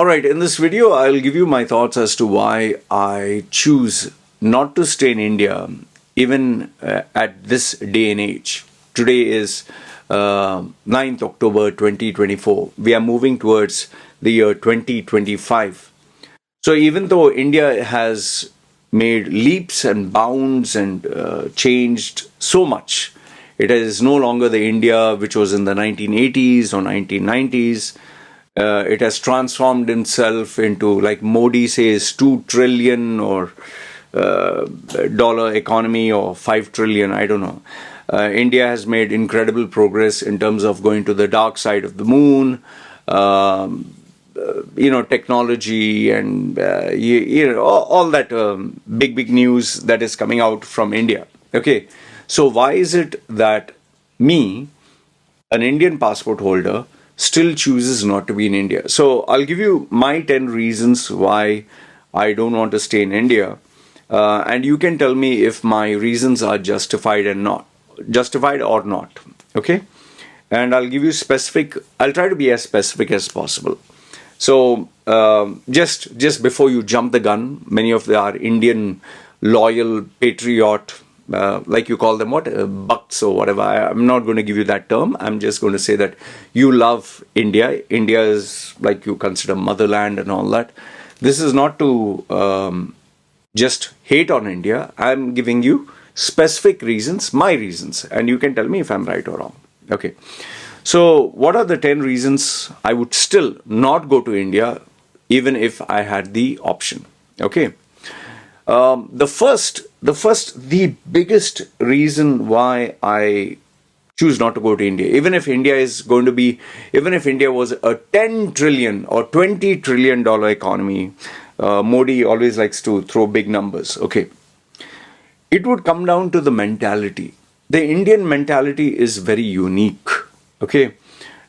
Alright, in this video, I'll give you my thoughts as to why I choose not to stay in India, even at this day and age. Today is 9th October 2024. We are moving towards the year 2025. So even though India has made leaps and bounds and changed so much, it is no longer the India which was in the 1980s or 1990s. It has transformed itself into, like Modi says, 2 trillion or dollar economy or 5 trillion, I don't know. India has made incredible progress in terms of going to the dark side of the moon, technology and, all that big news that is coming out from India. Okay, so why is it that me, an Indian passport holder, still chooses not to be in India? So I'll give you my 10 reasons why I don't want to stay in India, and you can tell me if my reasons are justified or not. Okay, and I'll give you specific. I'll try to be as specific as possible. So just before you jump the gun, many of our Indian loyal patriot, like you call them, Bhakts or whatever. I'm not going to give you that term. I'm just going to say that you love India. India is like you consider motherland and all that. This is not to just hate on India. I'm giving you specific reasons, my reasons, and you can tell me if I'm right or wrong. Okay. So what are the 10 reasons I would still not go to India even if I had the option? Okay. The biggest reason why I choose not to go to India, even if India was a 10 trillion or 20 trillion dollar economy, Modi always likes to throw big numbers. Okay. It would come down to the mentality. The Indian mentality is very unique. Okay.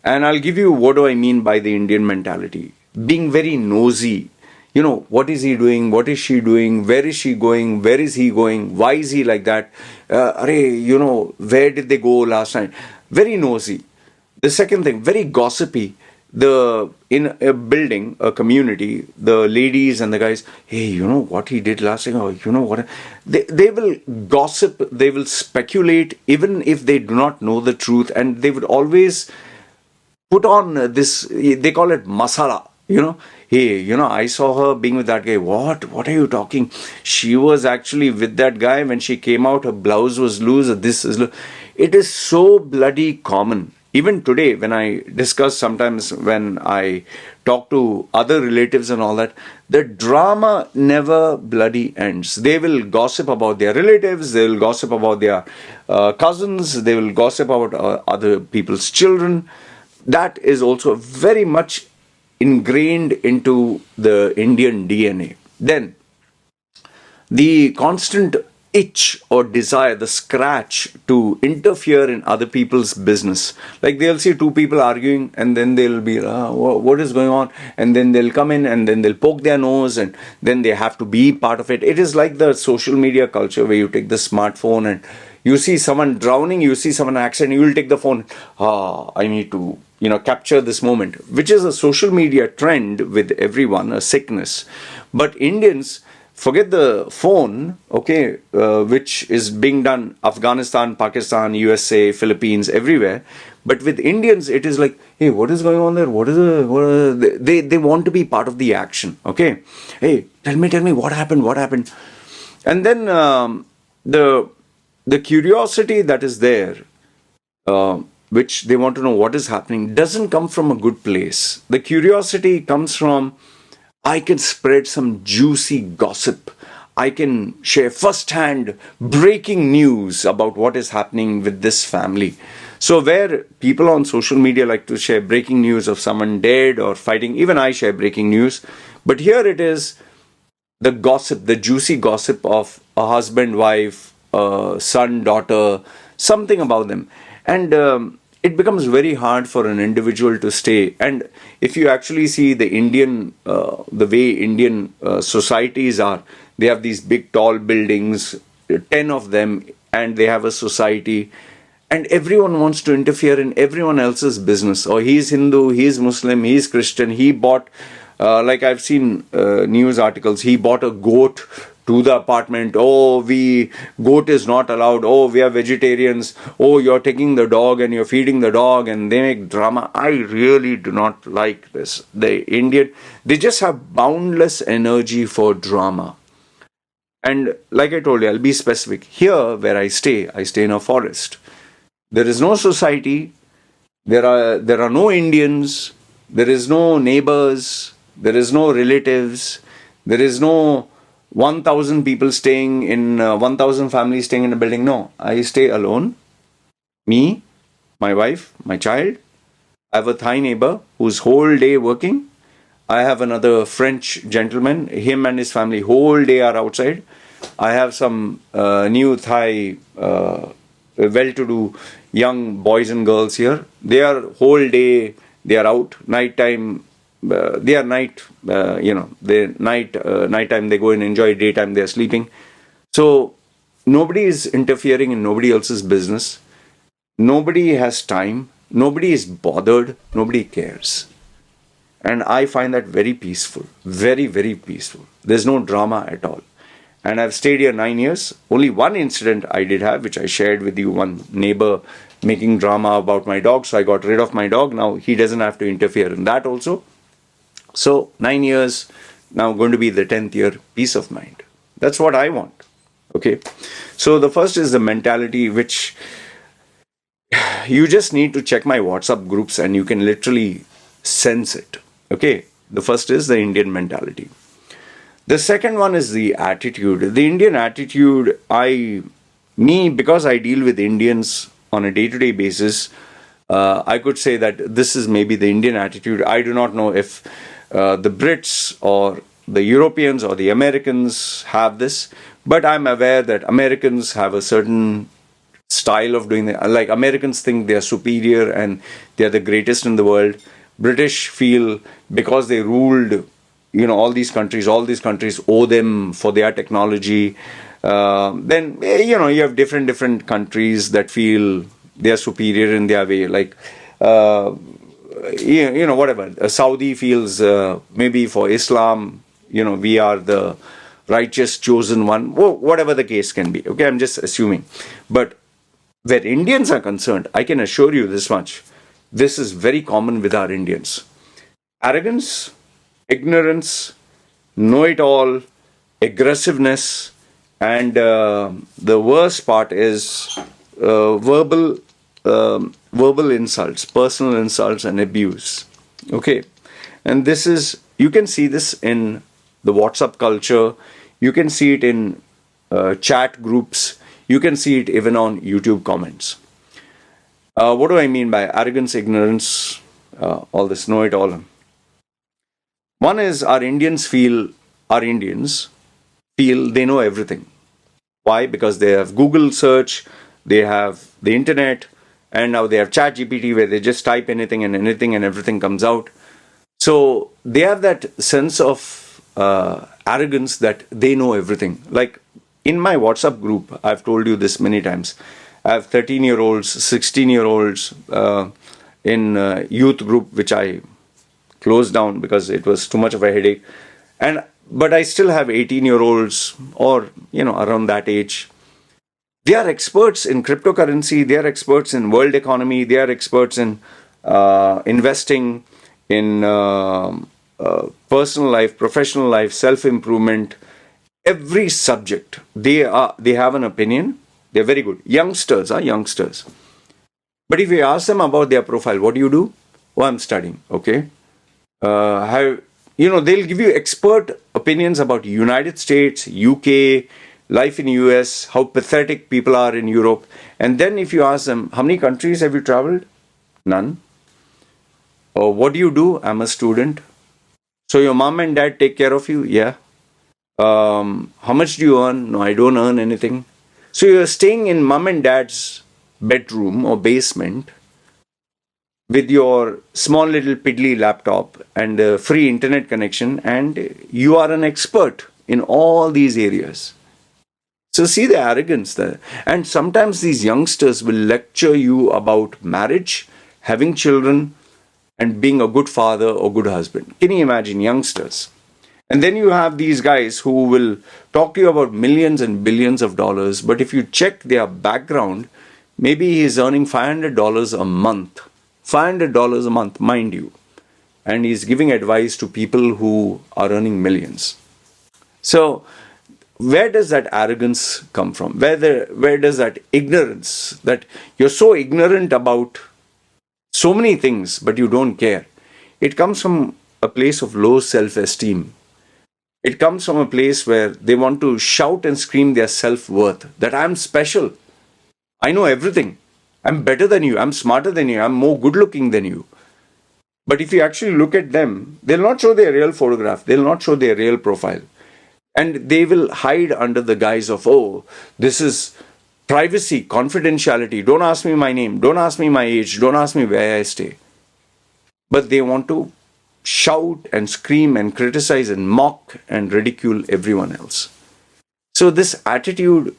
And I'll give you what do I mean by the Indian mentality. Being very nosy. What is he doing? What is she doing? Where is she going? Where is he going? Why is he like that? Where did they go last night? Very nosy. The second thing, very gossipy. In a building, a community, the ladies and the guys, hey, what he did last night? Or what? They will gossip. They will speculate, even if they do not know the truth. And they would always put on this, they call it masala. Hey, I saw her being with that guy. What are you talking? She was actually with that guy when she came out. Her blouse was loose. This is loose. It is so bloody common. Even today, when I discuss, sometimes when I talk to other relatives and all that, the drama never bloody ends. They will gossip about their relatives. They will gossip about their cousins. They will gossip about other people's children. That is also very much ingrained into the Indian DNA. Then, the constant itch or desire, the scratch to interfere in other people's business. Like they'll see two people arguing and then they'll be, what is going on? And then they'll come in and then they'll poke their nose and then they have to be part of it. It is like the social media culture where you take the smartphone and you see someone drowning, you see someone accident, you will take the phone. I need to capture this moment, which is a social media trend with everyone, a sickness. But Indians forget the phone, okay, which is being done Afghanistan, Pakistan, USA, Philippines, everywhere. But with Indians, it is like, hey, what is going on there? They want to be part of the action, okay? Hey, tell me, what happened? And then the curiosity that is there, which they want to know what is happening, doesn't come from a good place. The curiosity comes from, I can spread some juicy gossip. I can share first-hand breaking news about what is happening with this family. So where people on social media like to share breaking news of someone dead or fighting, even I share breaking news. But here it is the gossip, the juicy gossip of a husband, wife, son, daughter, something about them. And it becomes very hard for an individual to stay. And if you actually see the way Indian societies are, they have these big tall buildings, 10 of them, and they have a society. And everyone wants to interfere in everyone else's business. Or he's Hindu, he's Muslim, he's Christian, he bought Like I've seen news articles, he bought a goat to the apartment. Oh, goat is not allowed. Oh, we are vegetarians. Oh, you're taking the dog and you're feeding the dog, and they make drama. I really do not like this. They just have boundless energy for drama. And like I told you, I'll be specific. Here, where I stay in a forest. There is no society. There are no Indians. There is no neighbors. There is no relatives. There is no 1,000 people staying in 1,000 families staying in a building. No, I stay alone. Me, my wife, my child. I have a Thai neighbor who's whole day working. I have another French gentleman. Him and his family whole day are outside. I have some new Thai well-to-do young boys and girls here. They are whole day. They are out. Nighttime. They are nighttime they go and enjoy. Daytime they are sleeping. So nobody is interfering in nobody else's business. Nobody has time. Nobody is bothered. Nobody cares. And I find that very peaceful. Very, very peaceful. There's no drama at all. And I've stayed here 9 years. Only one incident I did have, which I shared with you, one neighbor making drama about my dog. So I got rid of my dog. Now he doesn't have to interfere in that also. So 9 years, now going to be the 10th year, peace of mind. That's what I want. Okay. So the first is the mentality, which you just need to check my WhatsApp groups and you can literally sense it. Okay. The first is the Indian mentality. The second one is the attitude. The Indian attitude, because I deal with Indians on a day-to-day basis, I could say that this is maybe the Indian attitude. I do not know if the Brits or the Europeans or the Americans have this, but I'm aware that Americans have a certain style of doing it. Like Americans think they are superior and they are the greatest in the world. British feel because they ruled all these countries owe them for their technology. Then you have different countries that feel they are superior in their way. Like whatever. Saudi feels maybe for Islam, we are the righteous chosen one. Whatever the case can be. Okay, I'm just assuming. But where Indians are concerned, I can assure you this much. This is very common with our Indians. Arrogance, ignorance, know-it-all, aggressiveness, and the worst part is verbal insults, personal insults and abuse. Okay. And you can see this in the WhatsApp culture. You can see it in chat groups. You can see it even on YouTube comments. What do I mean by arrogance, ignorance, all this know-it-all? One is our Indians feel they know everything. Why? Because they have Google search, they have the internet, and now they have ChatGPT where they just type anything and everything comes out. So they have that sense of arrogance that they know everything. Like in my WhatsApp group, I've told you this many times. I have 13-year-olds, 16-year-olds in youth group, which I closed down because it was too much of a headache. But I still have 18-year-olds or, around that age. They are experts in cryptocurrency. They are experts in world economy. They are experts in investing, in personal life, professional life, self-improvement. Every subject, they have an opinion. They're very good. Youngsters are youngsters. But if you ask them about their profile, what do you do? Oh, I'm studying. Okay. They'll give you expert opinions about United States, UK, life in US, how pathetic people are in Europe. And then if you ask them, how many countries have you traveled? None. Or what do you do? I'm a student. So your mom and dad take care of you? Yeah. How much do you earn? No, I don't earn anything. So you're staying in mom and dad's bedroom or basement with your small little piddly laptop and a free internet connection, and you are an expert in all these areas. So see the arrogance there. And sometimes these youngsters will lecture you about marriage, having children, and being a good father or good husband. Can you imagine youngsters? And then you have these guys who will talk to you about millions and billions of dollars, but if you check their background, maybe he is earning $500 a month. $500 a month, mind you. And he's giving advice to people who are earning millions. So, where does that arrogance come from? Where does that ignorance, that you're so ignorant about so many things, but you don't care? It comes from a place of low self-esteem. It comes from a place where they want to shout and scream their self-worth, that I'm special. I know everything. I'm better than you. I'm smarter than you. I'm more good looking than you. But if you actually look at them, they'll not show their real photograph. They'll not show their real profile. And they will hide under the guise of, oh, this is privacy, confidentiality. Don't ask me my name. Don't ask me my age. Don't ask me where I stay. But they want to shout and scream and criticize and mock and ridicule everyone else. So this attitude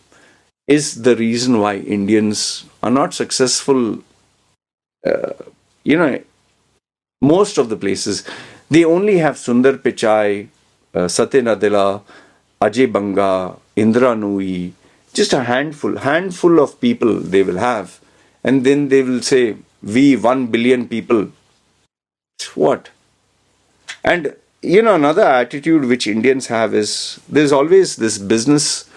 is the reason why Indians are not successful. Most of the places, they only have Sundar Pichai, Satya Nadella, Ajay Banga, Indra Nui, just a handful of people they will have. And then they will say, we 1 billion people. What? And, another attitude which Indians have is, there's always this business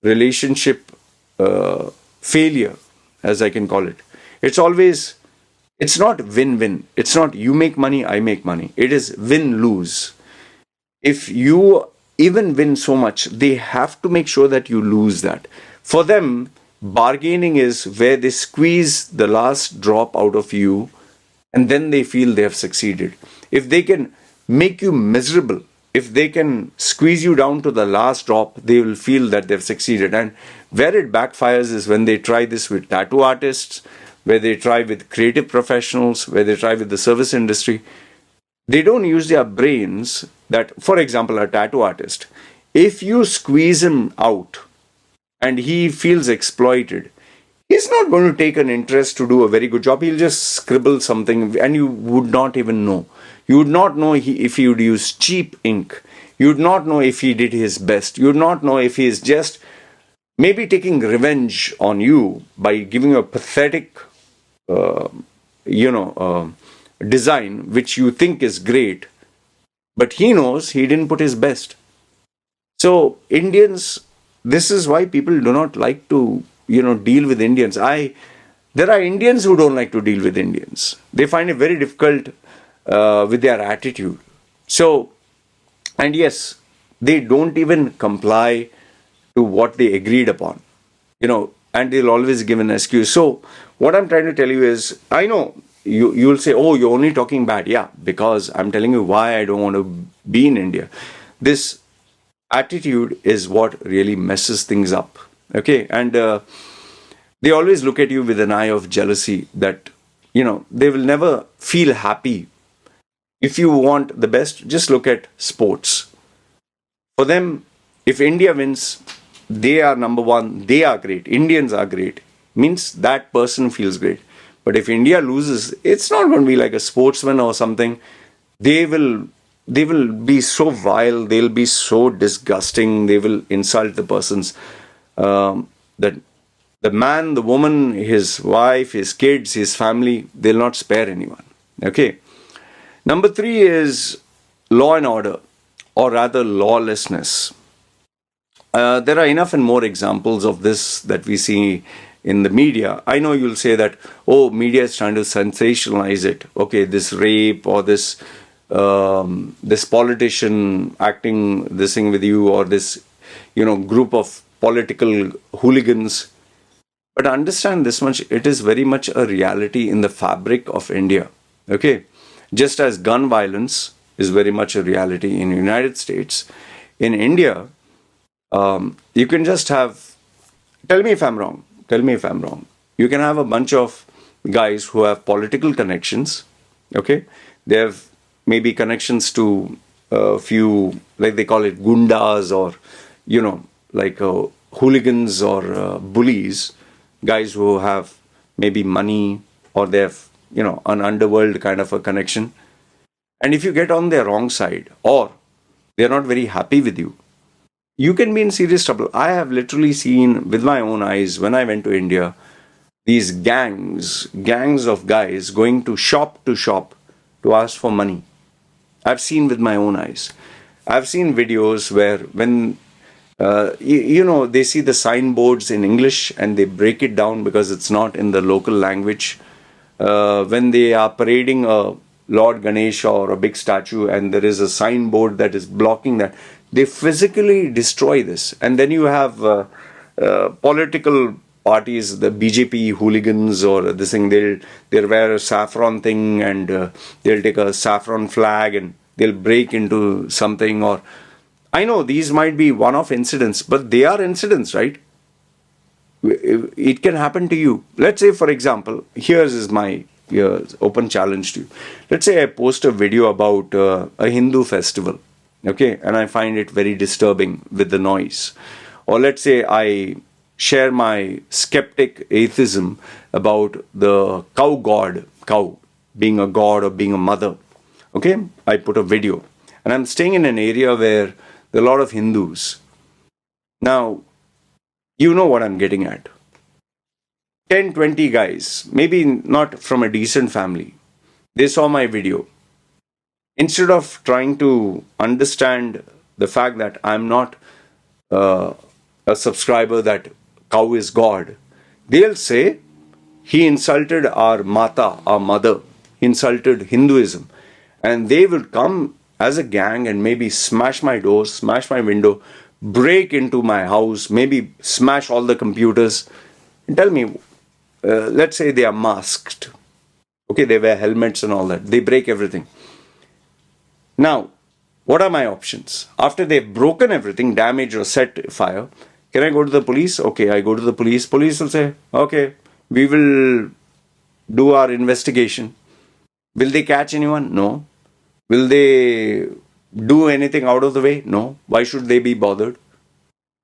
relationship failure, as I can call it. It's not win-win. It's not you make money, I make money. It is win-lose. If you even win so much, they have to make sure that you lose that. For them, bargaining is where they squeeze the last drop out of you and then they feel they have succeeded. If they can make you miserable, if they can squeeze you down to the last drop, they will feel that they've succeeded. And where it backfires is when they try this with tattoo artists, where they try with creative professionals, where they try with the service industry. They don't use their brains that, for example, a tattoo artist, if you squeeze him out and he feels exploited, he's not going to take an interest to do a very good job. He'll just scribble something and you would not even know. You would not know if he would use cheap ink. You would not know if he did his best. You would not know if he is just maybe taking revenge on you by giving you a pathetic, design which you think is great. But he knows he didn't put his best. So Indians, this is why people do not like to, deal with Indians. There are Indians who don't like to deal with Indians. They find it very difficult with their attitude. So, and yes, they don't even comply to what they agreed upon, and they'll always give an excuse. So, what I'm trying to tell you is, I know you'll say, oh, you're only talking bad. Yeah, because I'm telling you why I don't want to be in India. This attitude is what really messes things up. Okay, and they always look at you with an eye of jealousy that, they will never feel happy. If you want the best, just look at sports. For them, if India wins, they are number one, they are great, Indians are great, means that person feels great. But if India loses, it's not going to be like a sportsman or something. They will be so vile, they'll be so disgusting, they will insult the persons, that the man, the woman, his wife, his kids, his family, they'll not spare anyone. Okay. Number 3 is law and order, or rather lawlessness. There are enough and more examples of this that we see in the media. I know you'll say that, oh, media is trying to sensationalize it. Okay, this rape or this politician acting this thing with you, or this, group of political hooligans. But understand this much, it is very much a reality in the fabric of India. Okay, just as gun violence is very much a reality in the United States, in India, you can just have, tell me if I'm wrong. You can have a bunch of guys who have political connections. Okay, they have maybe connections to a few, like they call it gundas, or hooligans or bullies, guys who have maybe money, or they have an underworld kind of a connection. And if you get on their wrong side, or they're not very happy with you, you can be in serious trouble. I have literally seen with my own eyes when I went to India, these gangs of guys going to shop to ask for money. I've seen with my own eyes. I've seen videos where when they see the signboards in English and they break it down because it's not in the local language. When they are parading a Lord Ganesha or a big statue and there is a signboard that is blocking that, they physically destroy this. And then you have political parties, the BJP hooligans or this thing, they'll wear a saffron thing and they'll take a saffron flag and they'll break into something. Or I know these might be one-off incidents, but they are incidents, right? It can happen to you. Let's say, for example, here's my open challenge to you. Let's say I post a video about a Hindu festival, okay, and I find it very disturbing with the noise. Or let's say I share my skeptic atheism about the cow being a god or being a mother. Okay, I put a video, and I'm staying in an area where there are a lot of Hindus. Now, you know what I'm getting at. 10, 20 guys, maybe not from a decent family, they saw my video. Instead of trying to understand the fact that I'm not a subscriber that cow is God, they'll say, he insulted our Mata, our mother. He insulted Hinduism. And they will come as a gang and maybe smash my door, smash my window, break into my house, maybe smash all the computers. And tell me, let's say they are masked. Okay, they wear helmets and all that. They break everything. Now, what are my options? After they've broken everything, damaged or set fire, can I go to the police? Okay, I go to the police. Police will say, okay, we will do our investigation. Will they catch anyone? No. Will they do anything out of the way? No. Why should they be bothered?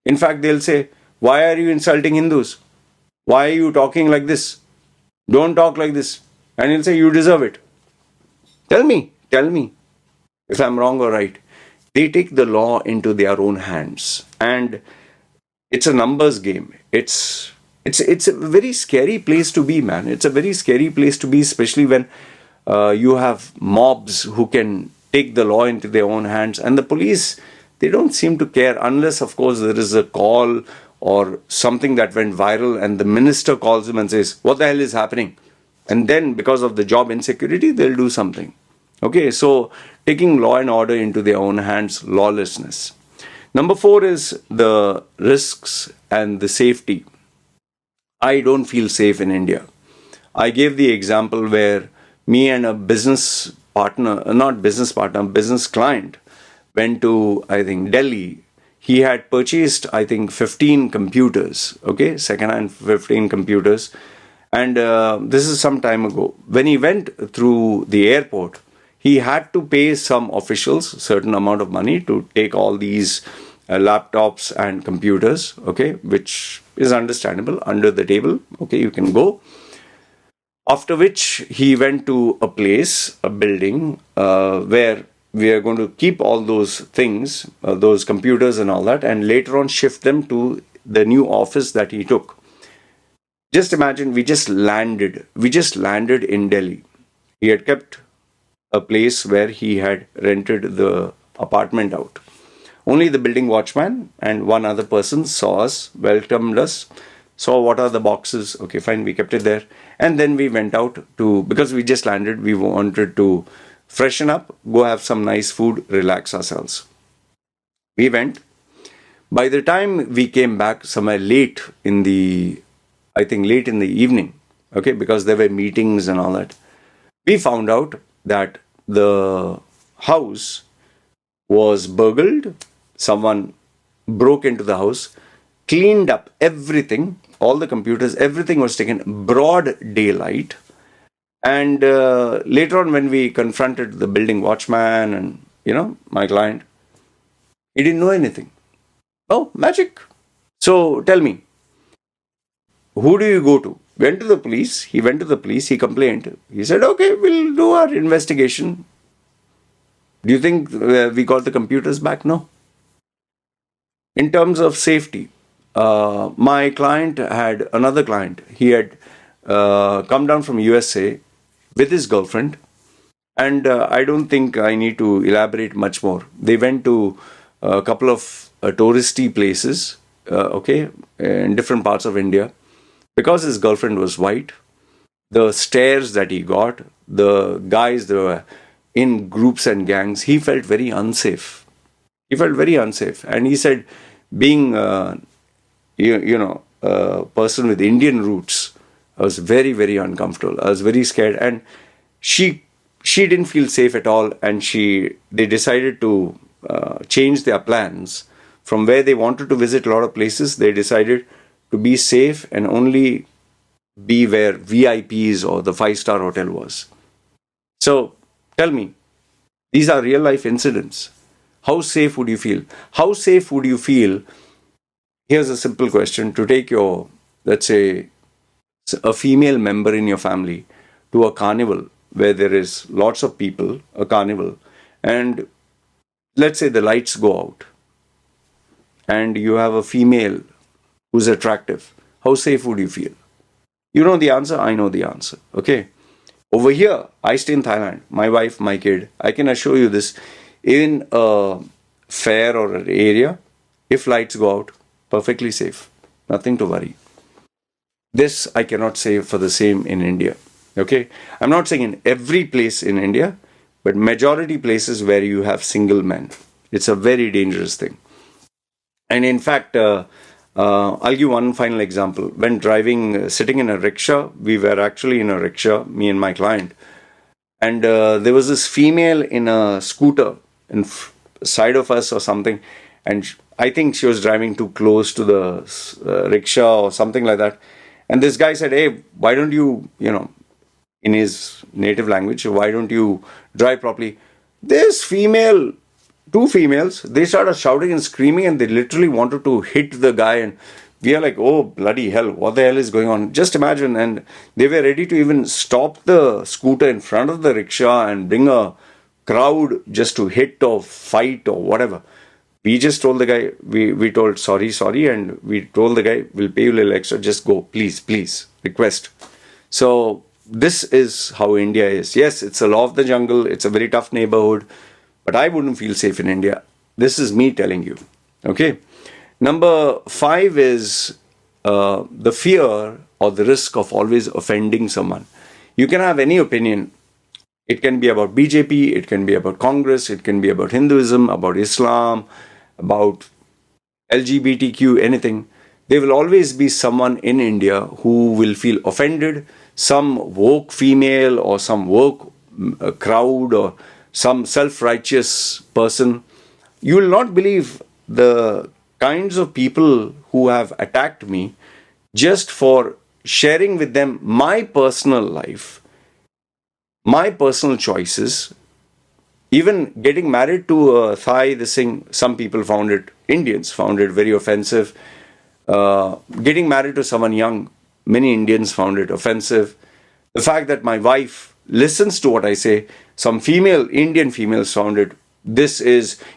In fact, they'll say, why are you insulting Hindus? Why are you talking like this? Don't talk like this. And he'll say, you deserve it. Tell me if I'm wrong or right. They take the law into their own hands. And it's a numbers game. It's a very scary place to be, man. It's a very scary place to be, especially when you have mobs who can take the law into their own hands. And the police, they don't seem to care unless, of course, there is a call or something that went viral and the minister calls them and says, what the hell is happening? And then because of the job insecurity, they'll do something. Okay, so taking law and order into their own hands, lawlessness. Number 4 is the risks and the safety. I don't feel safe in India. I gave the example where me and a business client went to, I think, Delhi. He had purchased, I think, 15 computers, okay, second-hand 15 computers. And this is some time ago. When he went through the airport, he had to pay some officials a certain amount of money to take all these laptops and computers, okay, which is understandable, under the table, okay, you can go. After which he went to a place, a building, where we are going to keep all those things, those computers and all that, and later on shift them to the new office that he took. Just imagine, we just landed in Delhi. He had kept a place where he had rented the apartment out. Only the building watchman and one other person saw us, welcomed us, saw what are the boxes. Okay, fine, we kept it there. And then we went out because we just landed, we wanted to freshen up, go have some nice food, relax ourselves. We went. By the time we came back somewhere late in the evening, okay, because there were meetings and all that, we found out that the house was burgled. Someone broke into the house, cleaned up everything, all the computers, everything was taken broad daylight. And later on, when we confronted the building watchman and, my client, he didn't know anything. Oh, magic. So tell me, who do you go to? went to the police. He went to the police. He complained. He said, okay, we'll do our investigation. Do you think we got the computers back? No. In terms of safety, my client had another client. He had come down from USA with his girlfriend, and I don't think I need to elaborate much more. They went to a couple of touristy places, okay, in different parts of India. Because his girlfriend was white, the stares that he got, the guys that were in groups and gangs, he felt very unsafe. He felt very unsafe. And he said, being, a person with Indian roots, I was very, very uncomfortable. I was very scared. And she didn't feel safe at all. And they decided to change their plans. From where they wanted to visit a lot of places, they decided to be safe and only be where VIPs or the five-star hotel was. So tell me, these are real life incidents. How safe would you feel? How safe would you feel? Here's a simple question: to take your, let's say, a female member in your family to a carnival where there is lots of people, a carnival, and let's say the lights go out and you have a female who's attractive. How safe would you feel? You know the answer, I know the answer. Okay. Over here, I stay in Thailand. My wife, my kid. I can assure you this. In a fair or an area, if lights go out, perfectly safe. Nothing to worry. This I cannot say for the same in India. Okay. I'm not saying in every place in India, but majority places where you have single men. It's a very dangerous thing. And in fact, I'll give one final example. When driving, sitting in a rickshaw, we were actually in a rickshaw, me and my client. And there was this female in a scooter in side of us or something. And I think she was driving too close to the rickshaw or something like that. And this guy said, hey, why don't you, in his native language, why don't you drive properly? This female, two females, they started shouting and screaming and they literally wanted to hit the guy, and we are like, oh bloody hell, what the hell is going on? Just imagine. And they were ready to even stop the scooter in front of the rickshaw and bring a crowd just to hit or fight or whatever. We just told the guy, we told sorry, and we told the guy, we'll pay you a little extra, just go, please, request. So this is how India is. Yes, it's a law of the jungle, it's a very tough neighborhood, but I wouldn't feel safe in India. This is me telling you. Okay. Number 5 is the fear or the risk of always offending someone. You can have any opinion. It can be about BJP, it can be about Congress, it can be about Hinduism, about Islam, about LGBTQ, anything. There will always be someone in India who will feel offended, some woke female or some woke crowd or some self-righteous person. You will not believe the kinds of people who have attacked me just for sharing with them my personal life, my personal choices. Even getting married to a Thai, some people found it, Indians found it very offensive. Getting married to someone young, many Indians found it offensive. The fact that my wife listens to what I say, some Indian females found it,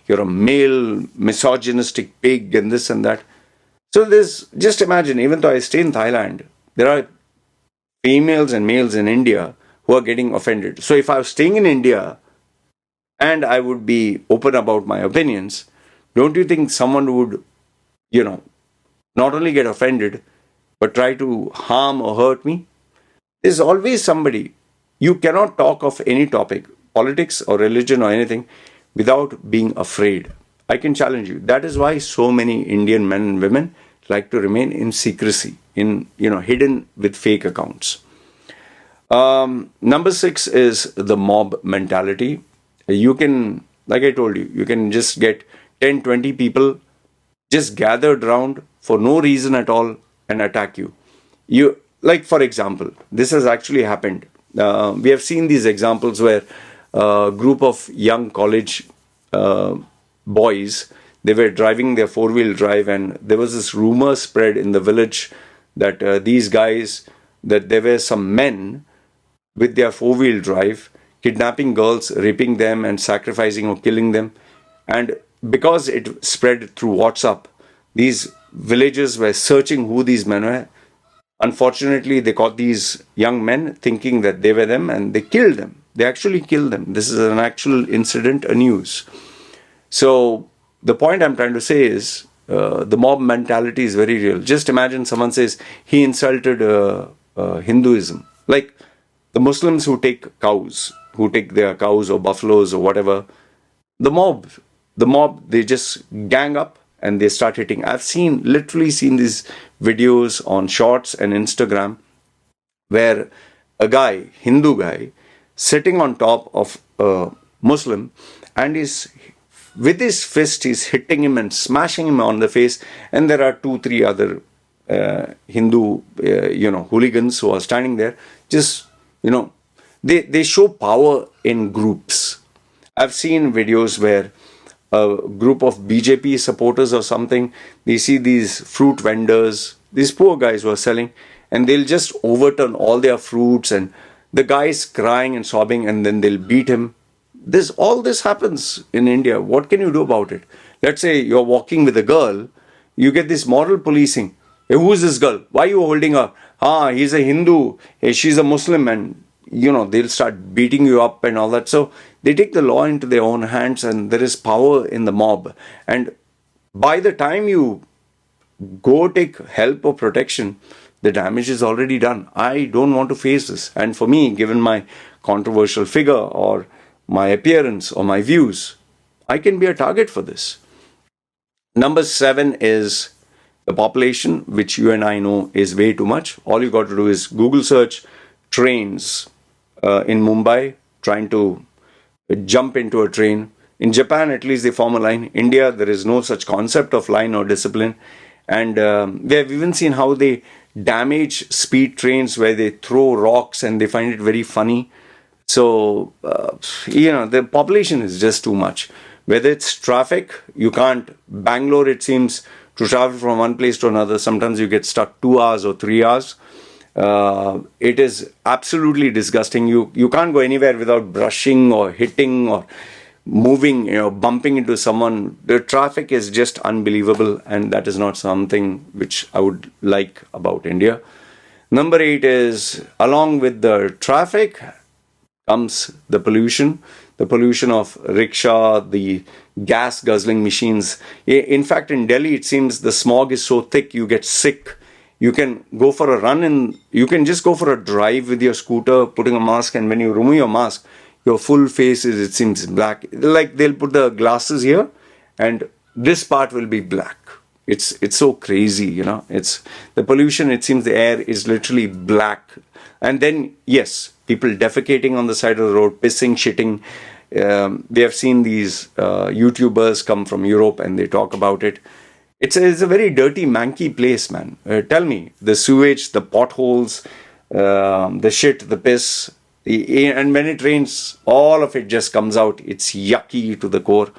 you're a male, misogynistic pig and this and that. So just imagine, even though I stay in Thailand, there are females and males in India who are getting offended. So if I was staying in India and I would be open about my opinions, don't you think someone would, not only get offended, but try to harm or hurt me? There's always somebody. You cannot talk of any topic, politics or religion or anything, without being afraid. I can challenge you. That is why so many Indian men and women like to remain in secrecy, hidden with fake accounts. Number 6 is the mob mentality. You can, like I told you can just get 10, 20 people just gathered around for no reason at all and attack you. Like, for example, this has actually happened. We have seen these examples where a group of young college boys, they were driving their four-wheel drive, and there was this rumor spread in the village that these guys that there were some men with their four-wheel drive kidnapping girls, raping them, and sacrificing or killing them. And because it spread through WhatsApp, these villagers were searching who these men were. Unfortunately, they caught these young men thinking that they were them, and they killed them. They actually killed them. This is an actual incident, a news. So the point I'm trying to say is the mob mentality is very real. Just imagine someone says he insulted Hinduism. Like the Muslims who take cows, who take their cows or buffaloes or whatever, the mob, they just gang up and they start hitting. I've literally seen these videos on Shorts and Instagram where a guy, Hindu guy, sitting on top of a Muslim and is with his fist, he's hitting him and smashing him on the face. And there are 2-3 other Hindu, hooligans who are standing there. Just, they show power in groups. I've seen videos where a group of BJP supporters or something, they see these fruit vendors, these poor guys who are selling, and they'll just overturn all their fruits, and the guy's crying and sobbing, and then they'll beat him. All this happens in India. What can you do about it? Let's say you're walking with a girl, you get this moral policing. Hey, who's this girl? Why are you holding her? He's a Hindu. Hey, she's a Muslim, and they'll start beating you up and all that. So they take the law into their own hands, and there is power in the mob. And by the time you go take help or protection, the damage is already done. I don't want to face this. And for me, given my controversial figure or my appearance or my views, I can be a target for this. Number 7 is the population, which you and I know is way too much. All you got to do is Google search trains in Mumbai, trying to jump into a train. In Japan, at least they form a line. India, there is no such concept of line or discipline. And we have even seen how they damage speed trains where they throw rocks and they find it very funny. So, the population is just too much. Whether it's traffic, you can't. Bangalore, it seems, to travel from one place to another, sometimes you get stuck 2 hours or 3 hours. It is absolutely disgusting. You can't go anywhere without brushing or hitting or moving, bumping into someone. The traffic is just unbelievable, and that is not something which I would like about India. Number 8 is, along with the traffic comes the pollution of rickshaw, the gas guzzling machines. In fact, in Delhi, it seems the smog is so thick you get sick. You can go for a run and you can just go for a drive with your scooter, putting a mask, and when you remove your mask, your full face is, it seems, black. Like they'll put the glasses here and this part will be black. It's so crazy, It's the pollution, it seems the air is literally black. And then, yes, people defecating on the side of the road, pissing, shitting. We have seen these YouTubers come from Europe and they talk about it. It's a very dirty, manky place, man. Tell me, the sewage, the potholes, the shit, the piss, and when it rains, all of it just comes out. It's yucky to the core.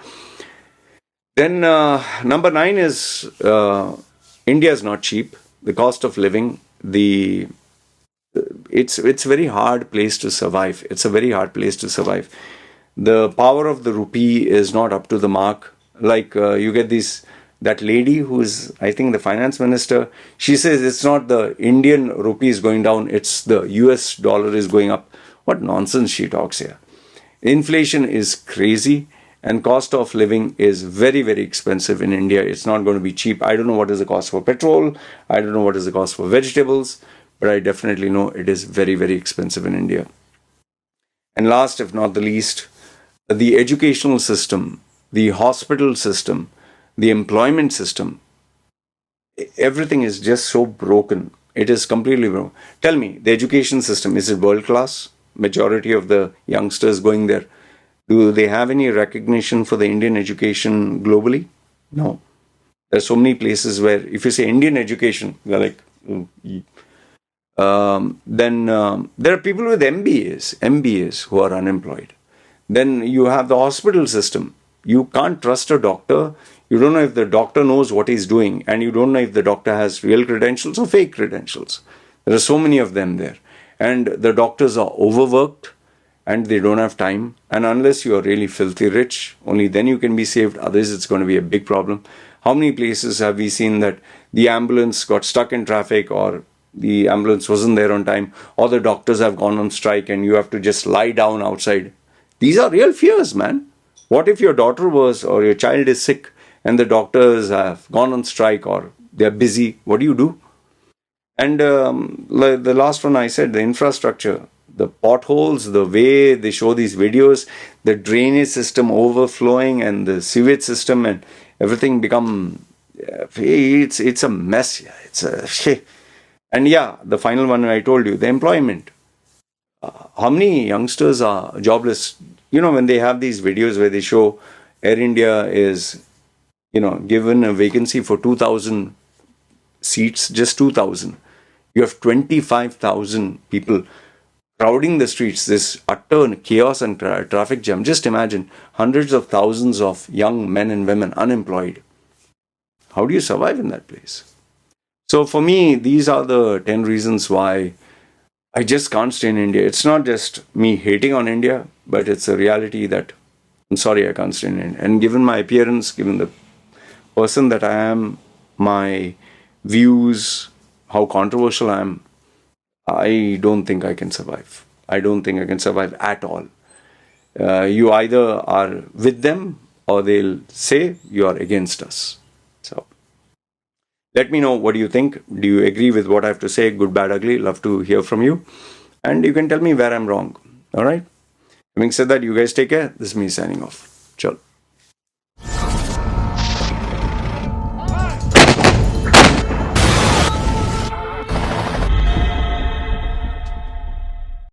Then number 9 is India is not cheap. The cost of living, it's a very hard place to survive. It's a very hard place to survive. The power of the rupee is not up to the mark. Like you get that lady who is, I think, the finance minister. She says it's not the Indian rupee is going down, it's the US dollar is going up. What nonsense she talks here. Inflation is crazy and cost of living is very, very expensive in India. It's not going to be cheap. I don't know what is the cost for petrol. I don't know what is the cost for vegetables, but I definitely know it is very, very expensive in India. And last, if not the least, the educational system, the hospital system, the employment system, everything is just so broken. It is completely broken. Tell me, the education system, is it world class? Majority of the youngsters going there, do they have any recognition for the Indian education globally? No. There are so many places where if you say Indian education, they're like, then there are people with MBAs who are unemployed. Then you have the hospital system. You can't trust a doctor. You don't know if the doctor knows what he's doing, and you don't know if the doctor has real credentials or fake credentials. There are so many of them there. And the doctors are overworked and they don't have time. And unless you are really filthy rich, only then you can be saved. Otherwise, it's going to be a big problem. How many places have we seen that the ambulance got stuck in traffic, or the ambulance wasn't there on time, or the doctors have gone on strike and you have to just lie down outside? These are real fears, man. What if your daughter was, or your child is sick and the doctors have gone on strike or they're busy? What do you do? And the last one I said, the infrastructure, the potholes, the way they show these videos, the drainage system overflowing and the sewage system and everything become, it's a mess. It's a and yeah, the final one I told you, the employment. How many youngsters are jobless? When they have these videos where they show Air India is, given a vacancy for 2,000 seats, just 2,000. You have 25,000 people crowding the streets, this utter chaos and traffic jam. Just imagine hundreds of thousands of young men and women unemployed. How do you survive in that place? So for me, these are the 10 reasons why I just can't stay in India. It's not just me hating on India, but it's a reality that I'm sorry I can't stay in India. And given my appearance, given the person that I am, my views, how controversial I am, I don't think I can survive. I don't think I can survive at all. You either are with them or they'll say you are against us. So let me know, what do you think? Do you agree with what I have to say? Good, bad, ugly. Love to hear from you. And you can tell me where I'm wrong. All right. Having said that, you guys take care. This is me signing off. Chal.